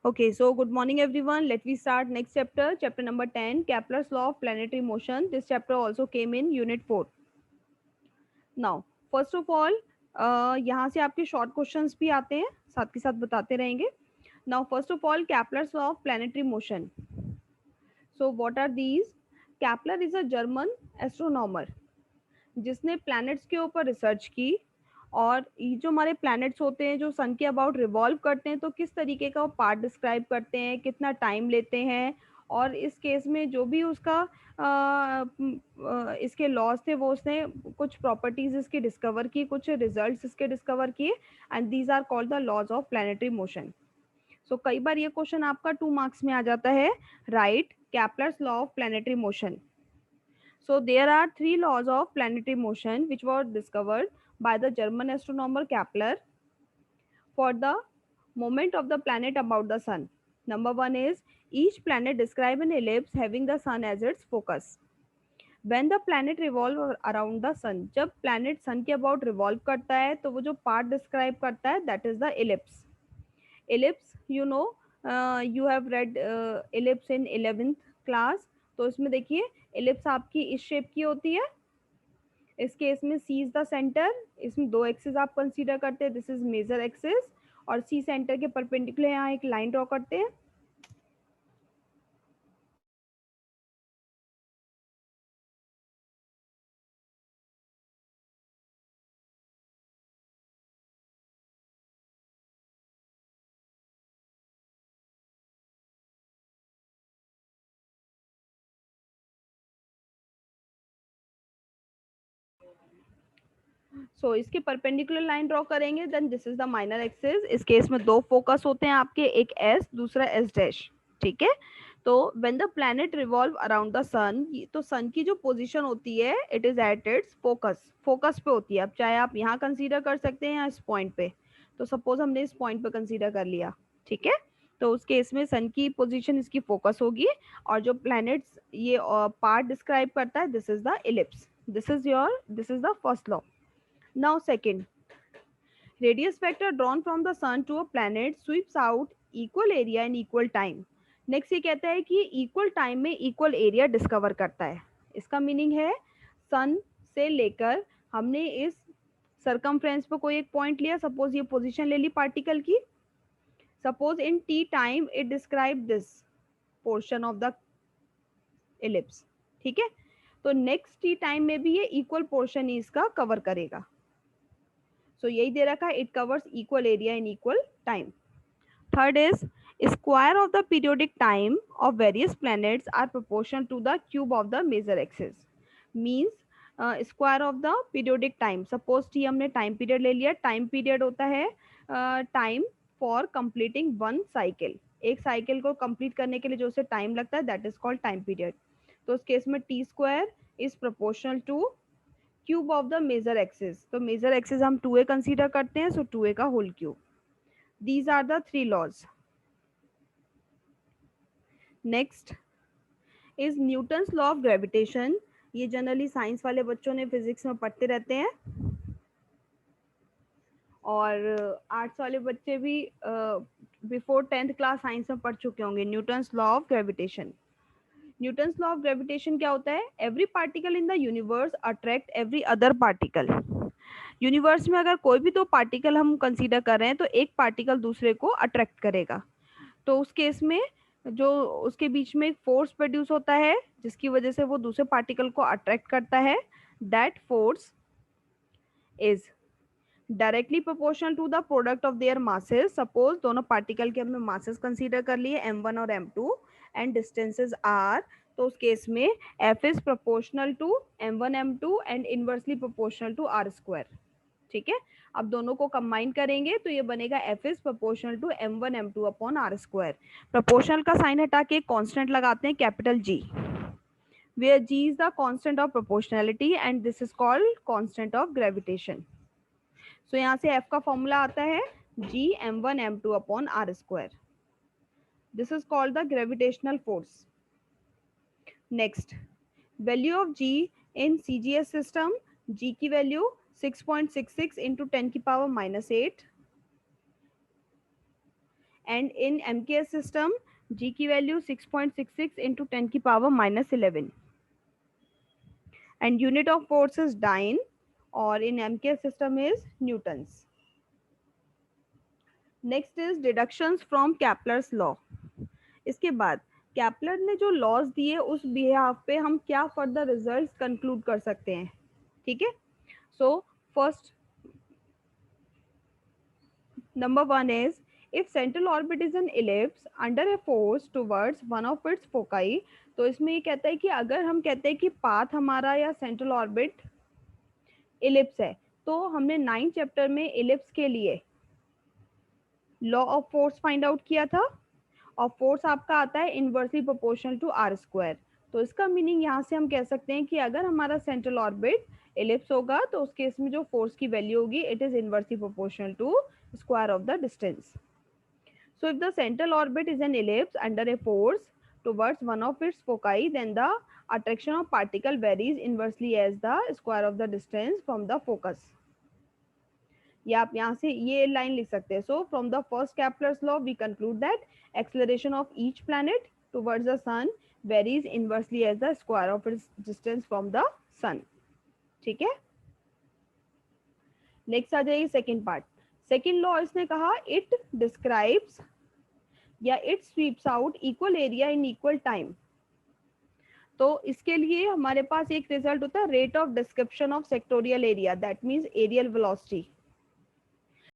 Okay, so good morning everyone. Let me start next chapter, chapter number 10, Kepler's law of planetary motion. This chapter also came in unit 4. Now, first of all, यहाँ से आपके short questions भी आते हैं, साथ के साथ बताते रहेंगे. Now, first of all, Kepler's law of planetary motion. So, what are these? Kepler is a German astronomer जिसने प्लैनेट्स के ऊपर रिसर्च की और ये जो हमारे प्लैनेट्स होते हैं जो सन के अबाउट रिवॉल्व करते हैं तो किस तरीके का वो पार्ट डिस्क्राइब करते हैं, कितना टाइम लेते हैं और इस केस में जो भी उसका इसके लॉज थे वो उसने कुछ प्रॉपर्टीज इसकी डिस्कवर की, कुछ रिजल्ट्स इसके डिस्कवर किए and these are called the laws of planetary motion. So कई बार ये क्वेश्चन आपका 2 मार्क्स में आ जाता है. Right Kepler's law of planetary motion. So there are three laws of planetary motion which were discovered by the German astronomer Kepler for the movement of the planet about the sun. Number one is each planet describe an ellipse having the sun as its focus. When the planet revolve around the sun, जब planet sun के about revolve करता है तो वो जो part describe करता है that is the ellipse. Ellipse, you know, you have read ellipse in 11th class. तो इसमें देखिए ellipse आपकी इस शेप की होती है. इस केस में सी इज द सेंटर. इसमें दो एक्सिस आप कंसीडर करते हैं. दिस इज मेजर एक्सिस और सी सेंटर के परपेंडिकुलर यहाँ एक लाइन ड्रॉ करते हैं. सो इसके परपेंडिकुलर लाइन ड्रॉ करेंगे. Then this is the minor axis. इस केस में दो फोकस होते हैं आपके, एक एस दूसरा एस डैश. ठीक है. तो when the planet revolve around the sun, तो सन की जो पोजीशन होती है it is at its focus. Focus पे होती है. अब चाहे आप यहाँ कंसीडर कर सकते हैं या इस पॉइंट पे. तो सपोज हमने इस पॉइंट पे कंसीडर कर लिया. ठीक है. तो उस केस में सन की पोजीशन इसकी फोकस होगी और जो प्लैनेट्स ये पार्ट डिस्क्राइब करता है this is the ellipse. This is the first law. Now second, radius vector drawn from the sun to a planet sweeps out equal area in equal time. Next ये कहता है कि equal time में equal area discover करता है. इसका meaning है सन से लेकर हमने इस सरकमफ्रेंस पे कोई एक पॉइंट लिया. सपोज ये पोजीशन ले ली पार्टिकल की. Suppose in T time it describe this portion of the ellipse. ठीक है. तो नेक्स्ट टी टाइम में भी ये इक्वल पोर्शन ही इसका कवर करेगा. सो यही दे रखा है. It covers equal area in equal time. Third is square of the periodic time of various planets are proportional to the cube of the major axis. Means square of the periodic time. Suppose T हमने time period ले लिया. Time period होता है time for completing one cycle. एक cycle को complete करने के लिए जो उसे टाइम लगता है that is called time period. तो उस केस में T square is proportional to cube of the major axis. तो मेजर एक्सिस हम 2a कंसीडर करते हैं. सो 2a का whole cube. These are the three laws. Next is Newton's law of gravitation. ये generally science वाले बच्चों ने physics में पढ़ते रहते हैं और आर्ट्स वाले बच्चे भी बिफोर 10th क्लास साइंस में पढ़ चुके होंगे. Newton's law of gravitation. Newton's law of gravitation क्या होता है? Every particle in the universe attract every other particle. Universe में अगर कोई भी दो पार्टिकल हम कंसीडर कर रहे हैं तो एक पार्टिकल दूसरे को अट्रैक्ट करेगा. तो उस केस में जो उसके बीच में एक फोर्स प्रोड्यूस होता है जिसकी वजह से वो दूसरे पार्टिकल को अट्रैक्ट करता है. That force is directly proportional to the product of their masses. Suppose दोनों पार्टिकल के हमने मासेस कंसीडर कर लिए m1 और m2 एंड डिस्टेंसेस r. तो उस केस में f is proportional to m1 m2 and inversely proportional to r square. ठीक है. अब दोनों को कंबाइन करेंगे तो ये बनेगा f is proportional to m1 m2 upon r square. Proportional का साइन हटा के कांस्टेंट लगाते हैं capital G, where G is the constant of proportionality and this is called constant of gravitation. So यहाँ से F का फॉर्मूला आता है G m1 m2 upon r square. This is called the gravitational force. Next, value of G in CGS system. G की value 6.66 into 10 की power -8. And in MKS system g की value 6.66 into 10 की power -11 and unit of force is dyne or in MKS system is newtons. Next is deductions from Kepler's law. इसके बाद कैपलर ने जो laws दिए उस बिहाफ पे हम क्या फर्दर रिजल्ट्स कंक्लूड कर सकते हैं. ठीक है. So first number 1 is if central orbit is an ellipse under a force towards one of its foci. तो इसमें ये कहता है कि अगर हम कहते हैं कि पाथ हमारा या सेंट्रल ऑर्बिट इलिप्स है, तो हमने 9 चैप्टर में इलिप्स के लिए law of force find out किया था और फोर्स आपका आता है inversely proportional to R square. तो इसका मीनिंग यहाँ से हम कह सकते हैं कि अगर हमारा सेंट्रल ऑर्बिट इलिप्स होगा तो उस केस में जो फोर्स की वैल्यू होगी it is inversely proportional to square of the distance. So if the central orbit is an ellipse under a force towards one of its foci, then the attraction of particle varies inversely as the square of the distance from the focus. या आप यहाँ से ये line लिख सकते हैं. So from the first Kepler's law we conclude that acceleration of each planet towards the sun varies inversely as the square of its distance from the sun. ठीक है. नेक्स्ट आ जाइए सेकेंड पार्ट. सेकेंड लॉ इसने कहा it describes या it sweeps out equal area in equal time. तो इसके लिए हमारे पास एक रिजल्ट होता है rate of description of sectoral area, that means areal velocity.